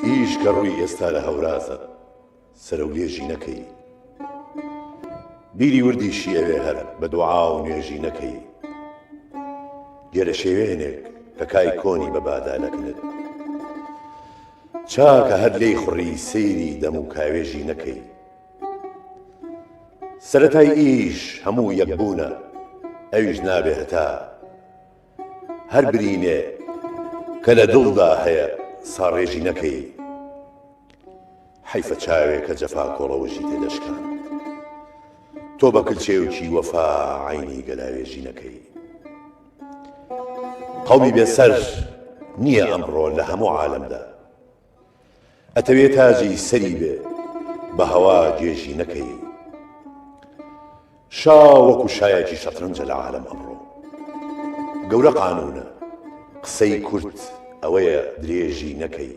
ئیش کە ڕووی ئێستا لە هەورازە سەرە و لێژی نەکەی، بیری وردیشی ئەوێ هەر بە دوعا و نوێژی نەکەی، گێرە شێوێنێک کە کای کۆنی بە بادانەکنت، چاکە هەر لێی خوڕی سەیری دەم و کاوێژی نەکەی. سەرەتای ئیش هەموو یەکبوونە ئەویش نابێ هەتا هەر برینێ کە لە دڵدا هەیە ساڕێژی نەکەی. حیفە چاوێ کە جەفا کۆڵەوەژی تێدەشکاند، تۆ بە کلچێوکی وەفا عینی گەلاوێژی نەکەی. قەومی بێسەر نییە ئەمڕۆ لە هەموو عالەمدا، ئەتەوێت تاجی سەری بێ بە هەوا گێژی نەکەی. شا وەکو شایەکی شەترەنجە لە عالەم ئەمڕۆ، گەورە قانونە قسەی کورت ئەوەیە درێژی نەکەی.